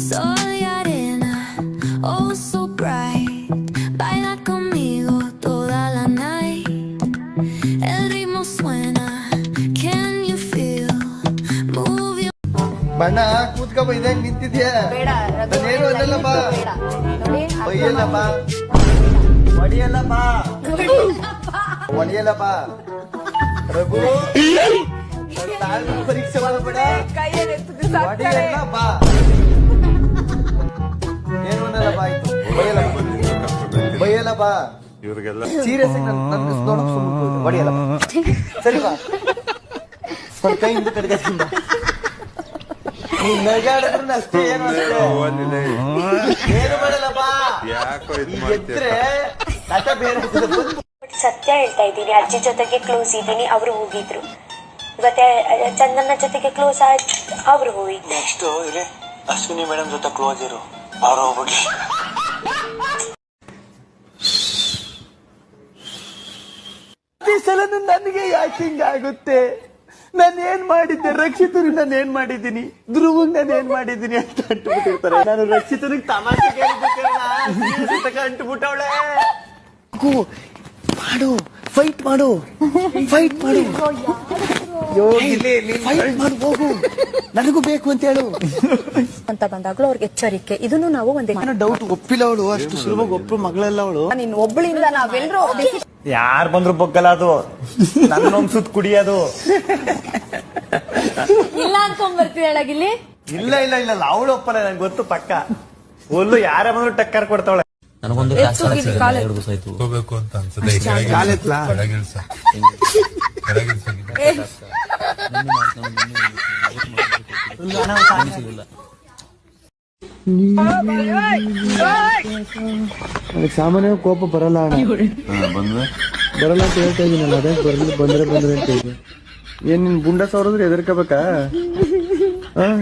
Soy arena, oh so bright. Baila conmigo toda la night. El ritmo suena, can you feel? Move your ಬಣ್ಣ ಕೂತ್ಕೊ ಇದಾಗ ನಿಂತಿದ್ಯಾ ಬೇಡ ನಾನೇನು ಅನ್ನಲ್ಲ ಬಾ ನೋಡಿ ಒಯ್ಯಲ್ಲ ಬಾ ಒಡಿಯಲ್ಲ ಬಾ ಒಡಿಯಲ್ಲ ಬಾ ರಘು ತಾಳ್ಮೆ ಪರೀಕ್ಷೆ ಮಾಡಬೇಡ ಕೈಯಲ್ಲಿ ಎತ್ತಿದ್ರೆ ಒಡಿಯಲ್ಲ ಬಾ ಏನು ಅನ್ನಲ್ಲ ಬಾ ಆಯ್ತು ಬೈಯಲ್ಲ ಬಾ ಇವ್ರಿಗೆಲ್ಲ ಸೀರಿಯಸ್ ಆಗಿ ನನ್ನ ನೋಡಕ್ ಸುಮ್ಮನೆ ಒಡಿಯಲ್ಲ ಬಾ ಸರಿ ಬಾ ಸ್ವಲ್ಪ ಕೈ ಹಿಂದೆ ಕಡ್ಗದಿಂದ ನೀನ್ ನಗಾಡಿದ್ರು ಅಷ್ಟೇ ಏನು ಏನು ಮಾಡಲ್ಲ ಬಾ ಯಾಕೋ ಇದ್ ಎದ್ರೆ ಕಥ ಬೇರೆ ಸತ್ಯ ಹೇಳ್ತಾ ಇದ್ದೀನಿ. ಅಜ್ಜಿ ಜೊತೆಗೆ ಕ್ಲೋಸ್ ಇದ್ದೀನಿ, ಅವರು ಹೋಗಿದ್ರು. ಇವತ್ತೆ ಚಂದನ್ನ ಜೊತೆಗೆ ಕ್ಲೋಸ್ ಅವ್ರು ಹೋಗಿದ್ರು. ನೆಕ್ಸ್ಟ್ ಇಲ್ಲಿ ಅಶ್ವಿನಿ ಮೇಡಮ್ ಜೊತೆ ಕ್ಲೋಸ್ ಇರು, ಅವ್ರು ಹೋಗ್ಬಿಡ್ಲಿ. ಪ್ರತಿ ಸಲ ನನಗೆ ಯಾಕೆ ಹಿಂಗಾಗುತ್ತೆ? ನಾನೇನ್ ಮಾಡಿದ್ದೆ? ರಕ್ಷಿತನಿಗೆ ನಾನು ಏನ್ ಮಾಡಿದ್ದೀನಿ, ಧ್ರುವಂಗ್ ನಾನು ಏನ್ ಮಾಡಿದ್ದೀನಿ ಅಂತ ಅಂಟ್ಬಿಟ್ಟಿರ್ತಾರೆ. ನಾನು ರಕ್ಷಿತನಿಗೆ ತಮಾಷೆಗೆ ಅಂಟ್ಬಿಟ್ಟವಳೆ. ಮಾಡು, ಫೈಟ್ ಮಾಡು, ಫೈಟ್ ಮಾಡು, ಫೈಟ್ ಮಾಡು, ಹೋಗು, ನನಗೂ ಬೇಕು ಅಂತ ಹೇಳು ಅಂತ ಬಂದಾಗ್ಲೂ ಅವ್ರಿಗೆ ಎಚ್ಚರಿಕೆ. ಇದನ್ನು ನಾವು ಒಂದೇ ಡೌಟ್. ಒಪ್ಪಿಲ್ಲ ಅವಳು, ಅಷ್ಟು ಸುಲಭವಾಗಿ ಒಪ್ಪು ಮಗಳೆಲ್ಲ ಅವಳು. ನೀನ್ ಒಬ್ಬಳಿಂದ ನಾವೆಲ್ಲರೂ ಯಾರು ಬಂದ್ರು ಬೊಕ್ಕಲ್ಲ ಅದು, ನನ್ನೊಂದ್ ಸುತ್ತ ಕುಡಿಯೋದು. ಇಲ್ಲ ಅನ್ಕೊಂಡ್ ಬರ್ತೀಳಾಗಿಲ್ಲಿ. ಇಲ್ಲ ಇಲ್ಲ ಇಲ್ಲ ಅವಳು ಒಪ್ಪಲ್ಲ, ನಂಗೆ ಗೊತ್ತು ಪಕ್ಕ. ಒಲ್ಲು ಯಾರೇ ಬಂದ್ರು ಟಕ್ಕರ್ ಕೊಡ್ತಾವಳೆ. ನನಗೊಂದು ಹೋಗ್ಬೇಕು ಅಂತ ಅನ್ಸುತ್ತೆ. ಸಾಮಾನ್ಯ ಕೋಪ ಬರಲ್ಲ ಅಣ್ಣ, ಬರಲ್ಲ ಅಂತ ಹೇಳ್ತಾ ಇದೀನಲ್ಲ, ಅದೇ ಬಂದ್ರೆ ಅಂತ ಹೇಳಿ. ಏನ್ ನಿನ್ ಬುಂಡ ಸೌರದ್ರೆ ಎದರ್ಕೋಬೇಕಾ?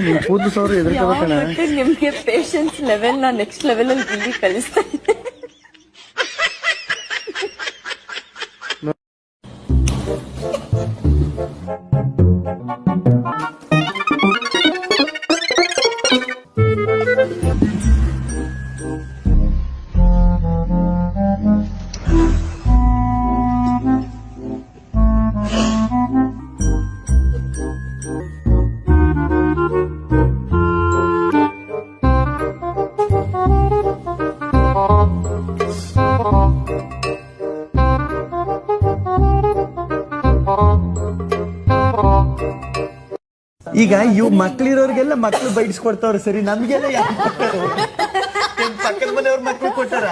ನಿನ್ ಕೂದಲು ಸೌರ ಎದರ್ಕೋಬೇಕಣ್ಣ. ನಿಮ್ಗೆ ಪೇಷನ್ಸ್ ಲೆವೆಲ್ ನ ನೆಕ್ಸ್ಟ್ ಲೆವೆಲ್ ಅಲ್ಲಿ ಇಲ್ಲಿ ಕಲಿಸ್ತಾ ಇದ್ದೆ. ಈಗ ಇವ್ ಮಕ್ಳಿರೋರ್ಗೆಲ್ಲ ಮಕ್ಳು ಬೈಡಿಸ್ಕೊಡ್ತಾವ್ರು, ಸರಿ, ನಮ್ಗೆಲ್ಲ ಪಕ್ಕದ ಮನೆಯವ್ರ ಮಕ್ಳು ಕೊಟ್ಟಾರ.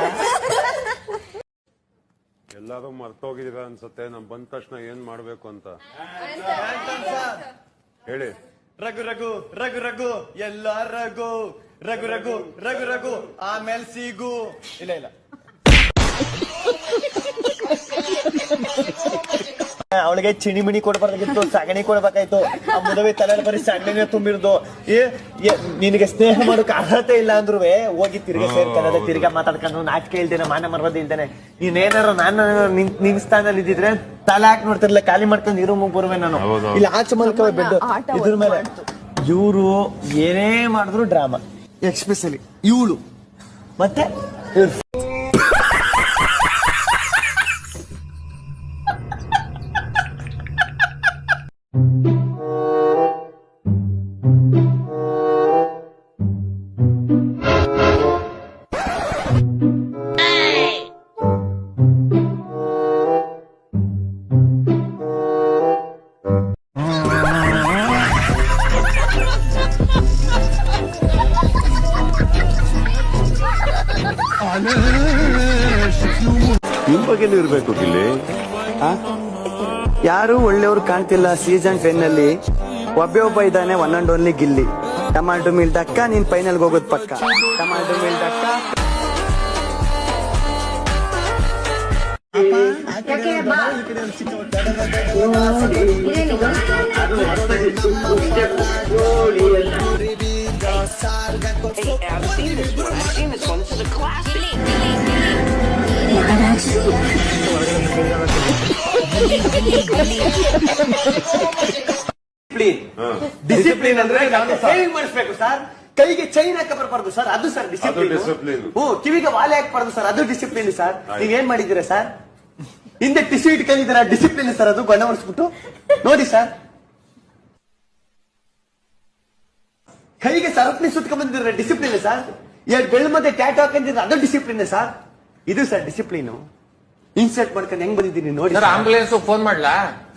ಎಲ್ಲಾರು ಮರ್ತೋಗಿದೀರ ಅನ್ಸುತ್ತೆ. ನಮ್ ಬಂದ ತಕ್ಷಣ ಏನ್ ಮಾಡ್ಬೇಕು ಅಂತ ಹೇಳಿ. ರಘು ರಘು ರಘು ರಘು ಎಲ್ಲ ರಘು ರಘು ರಘು ರಘು ರಘು ಆಮೇಲೆ ಸಿಗು. ಇಲ್ಲ ಇಲ್ಲ, ಅವಳಿಗೆ ಚಿಣಿಮಿಣಿ ಕೊಡ್ಬಾರ್ದಾಗಿತ್ತು, ಸಗಣಿ ಕೊಡ್ಬೇಕಾಯ್ತು. ಆ ಮದುವೆ ತಲೆ ಬರೀ ಸಗಣಿನೇ ತುಂಬಿರ್ದು. ನಿನಗೆ ಸ್ನೇಹ ಮಾಡೋಕೆ ಅರ್ಹತೆ ಇಲ್ಲ ಅಂದ್ರು ಹೋಗಿ ತಿರ್ಗಾ ಸೇರ್ಕೊಳ್ಳೋದೆ, ತಿರ್ಗಾ ಮಾತಾಡ್ಕೊಂಡು ನಾಚಿಕೆ ಇಲ್ದೇನೆ, ಮಾನ ಮರ್ಯಾದೆ ಇಲ್ದೇನೆ. ನೀನೇನಾರು ನಾನು ನಿನ್ ಸ್ಥಾನದಲ್ಲಿ ಇದ್ದಿದ್ರೆ ತಲೆ ಹಾಕಿ ನೋಡ್ತಿರ್ಲಿಲ್ಲ, ಖಾಲಿ ಮಾಡ್ಕೊಂಡು ಇರೋ ಮುಗ್ ಬರುವೆ ನಾನು. ಇಲ್ಲಿ ಆಚೆ ಮಲ್ಕವ ಬೆಡ್ ಇದ್ರ ಮೇಲೆ. ಇವ್ರು ಏನೇ ಮಾಡಿದ್ರು ಡ್ರಾಮಾ, ಎಕ್ಸ್ಪೆಷಲಿ ಇವಳು ಮತ್ತೆ ಇವ್ರು. ನಿಮ್ ಬಗ್ಗೆನೂ ಇರ್ಬೇಕು ಗಿಲ್ಲಿ. ಯಾರು ಒಳ್ಳೆಯವ್ರು ಕಾಣ್ತಿಲ್ಲ ಸೀಸನ್ 10 ನಲ್ಲಿ. ಒಬ್ಬ ಇದ್ದಾನೆ, one and only Gilli. Tomato ಮಿಲ್ ಡಕ್ಕ, ನೀನ್ ಫೈನಲ್ಗೆ ಹೋಗೋದ್ ಪಕ್ಕ. ಟಮಾಟೋ ಮಿಲ್ ಡಕ್ಕ. I've seen this one. This is a classic. Discipline ಅಂದ್ರೆ ಸೇವಿಂಗ್ ಮಾಡಿಸ್ಬೇಕು ಸರ್. ಕೈಗೆ ಚೈನ್ ಹಾಕ ಬರಬಾರ್ದು ಸರ್, ಅದು ಸರ್ ಡಿಸಿಪ್ಲಿನ್. ಕಿವಿಗೆ ವಾಲೆ ಹಾಕ್ಬಾರ್ದು ಸರ್, ಅದು ಡಿಸಿಪ್ಲಿನ್ ಸರ್. ನೀವ್ ಏನ್ ಮಾಡಿದ್ದೀರಾ ಸರ್? ಹಿಂದೆ ಟಿಶ್ಯೂ ಇಟ್ಕೊಂಡಿದ್ದೀರಾ, ಡಿಸಿಪ್ಲಿನ್ ಸರ್ ಅದು. ಬಣ್ಣ ಹೊಡಿಸ್ಬಿಟ್ಟು ನೋಡಿ ಸರ್. ಕೈಗೆ ಸರಪಣಿ ಸುತ್ಕೊಂಡ್ ಬಂದಿದ್ರೆ ಡಿಸಿಪ್ಲಿನ್ ಸರ್. ಎರಡು ಬೆಳ್ಳ ಮಧ್ಯೆ ಟ್ಯಾಟು ಹಾಕೊಂಡಿದ್ರೆ ಅದು ಡಿಸಿಪ್ಲಿನ್ ಸರ್. ಇದು ಸರ್ ಡಿಸಿಪ್ಲಿನ್. ಇನ್ಸರ್ಟ್ ಮಾಡ್ಕೊಂಡು ಹೆಂಗ್ ಬಂದಿದ್ದೀನಿ ನೋಡಿ. ಆಂಬುಲೆನ್ಸ್ ಫೋನ್ ಮಾಡ್ಲಾ?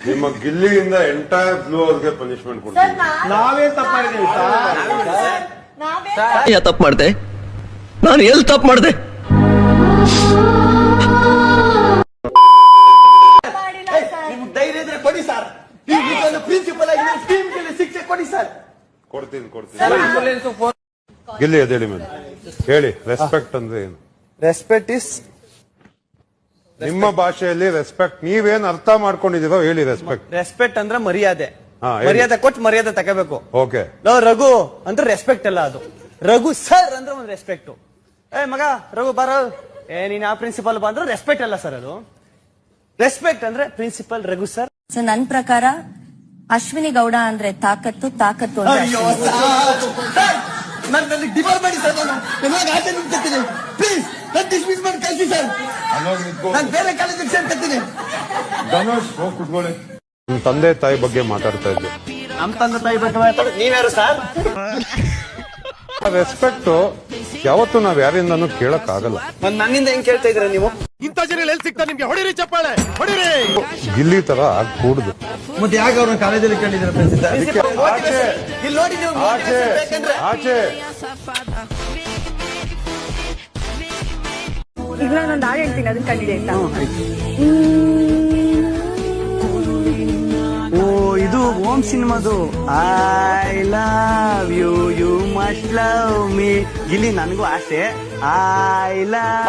ನಿಮ್ಮ ಗಿಲ್ಲಿಯಿಂದ ಎಂಟೈರ್ ಫ್ಲೋರ್ಗೆ ಪನಿಷ್ಮೆಂಟ್ ಕೊಡ್ತೀವಿ. ನಾವೇ ತಪ್ಪು ಮಾಡಿದೀವಿ ಸರ್. ತಪ್ಪು ಮಾಡಿದೆ ನಾನು, ಎಲ್ಲಿ ತಪ್ಪು ಮಾಡಿದೆ? ನಿಮ್ಗೆ ಧೈರ್ಯ ಇದ್ರೆ ಕೊಡಿ ಸರ್. ಪ್ರಿನ್ಸಿಪಲ್ ಆಗಿ ಶಿಕ್ಷೆ ಕೊಡಿ ಸರ್. ಕೊಡ್ತೀನಿ. ಗಿಲ್ಲಿ ಅದೇಳಿ ಮೇಲೆ ಹೇಳಿ, ರೆಸ್ಪೆಕ್ಟ್ ಅಂದ್ರೆ ಏನು? ರೆಸ್ಪೆಕ್ಟ್ ಇಸ್, ನಿಮ್ಮ ಭಾಷೆಯಲ್ಲಿ ರೆಸ್ಪೆಕ್ಟ್ ನೀವೇನ್ ಅರ್ಥ ಮಾಡ್ಕೊಂಡಿದ್ದೀರೋ ಹೇಳಿ. ರೆಸ್ಪೆಕ್ಟ್ ಅಂದ್ರೆ ಮರ್ಯಾದೆ. ಹಾ, ಹೇಳಿ. ಮರ್ಯಾದೆ ಕೊಟ್ಟು ಮರ್ಯಾದೆ ತಗೋಬೇಕು. ಓಕೆ. ರಘು ಅಂದ್ರೆ ರೆಸ್ಪೆಕ್ಟ್ ಅಲ್ಲ ಅದು. ರಘು ಸರ್ ಅಂದ್ರೆ ಒಂದು ರೆಸ್ಪೆಕ್ಟ್. ಮಗ ರಘು ಬಾರ, ನೀನ್ ಆ ಪ್ರಿನ್ಸಿಪಲ್ ಬಾ ಅಂದ್ರೆ ರೆಸ್ಪೆಕ್ಟ್ ಅಲ್ಲ ಸರ್ ಅದು. ರೆಸ್ಪೆಕ್ಟ್ ಅಂದ್ರೆ ಪ್ರಿನ್ಸಿಪಲ್ ರಘು ಸರ್. ಸೊ ನನ್ ಪ್ರಕಾರ ಅಶ್ವಿನಿ ಗೌಡ ಅಂದ್ರೆ ತಾಕತ್ತು ಅಂದ್ರೆ ಅಯ್ಯೋ ನನ್ನ ಡಿಫರ್ ಮಾಡಿ ಸರ್. ನಾನು ಆಚೆ ನಿಂತ್ಕೊತೀನಿ ಪ್ಲೀಸ್. ನಾನು ಡಿಸ್ಮಿಸ್ ಮಾಡಿ ಕಳಿಸಿ ಸರ್. ನಾನು ಬೇರೆ ಕಾಲೇಜಿಗೆ ಸೇರ್ಕೊತೀನಿ. ಧನುಷ್ ಹೋಗಿ ಕುತ್ಕೊಳ್ಳಿ. ನಿಮ್ ತಂದೆ ತಾಯಿ ಬಗ್ಗೆ ಮಾತಾಡ್ತಾ ಇದ್ದೆ. ನಮ್ಮ ತಂದೆ ತಾಯಿ ಬಗ್ಗೆ ಮಾತಾಡೋದು ನೀವ್ಯಾರು ಸರ್? ರೆಸ್ಪೆಕ್ಟ್ ಯಾವತ್ತು ನಾವ್ ಯಾರಿಂದನೂ ಕೇಳಕ್ ಆಗಲ್ಲ. ನನ್ನಿಂದ ಹೆಂಗ್ ಕೇಳ್ತಾ ಇದ್ರ ನೀವು? ಇಂಥ ಜನ ಎಲ್ಲಿ ಸಿಗ್ತಾರೆ ನಿಮ್ಗೆ? ಹೊಡಿರಿ ಚಪ್ಪಾಳೆ, ಹೊಡಿರಿ. ಗಿಲ್ಲಿ ತರ ಆಗ್ಕೂಡ್ದು. ಮತ್ತೆ ಯಾಕೆ ಅವ್ರನ್ನ ಕಾಲೇಜಲ್ಲಿ ಕೇಳಿದ್ರ ಪ್ರಿನ್ಸಿಪಲ್? ಇಲ್ಲಿ ನೋಡಿ ನೀವು ಬೇಕಂದ್ರೆ ಆಚೆ ಈಗ ನಾನೊಂದು ಹಾಡು ಹೇಳ್ತೀನಿ, ಅದನ್ನ ಕಂಡಿದೆ ಆಯ್ತಾ? ಓ ಇದು ಓಮ್ ಸಿನಿಮಾದು I love you you must love me. Gilli ನನಗೂ ಆಸೆ ಐ ಲವ್.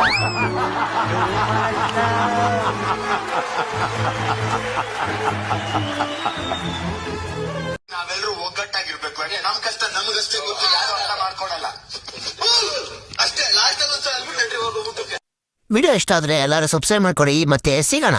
ನಾವೆಲ್ಲರೂ ಒಗ್ಗಟ್ಟಾಗಿರ್ಬೇಕು. ನಮ್ ಕಷ್ಟ ನಮಗಷ್ಟೇ ಗೊತ್ತು, ಯಾರು ಅರ್ಥ ಮಾಡ್ಕೊಡಲ್ಲ ಅಷ್ಟೇ. ಲಾಸ್ಟ್ ಅಲ್ಲಿ ಹೋಗ್ಬಿಟ್ಟು ವಿಡಿಯೋ ಇಷ್ಟ ಆದ್ರೆ ಎಲ್ಲರೂ ಸಬ್ಸ್ಕ್ರೈಬ್ ಮಾಡ್ಕೊಡಿ, ಮತ್ತೆ ಸಿಗೋಣ.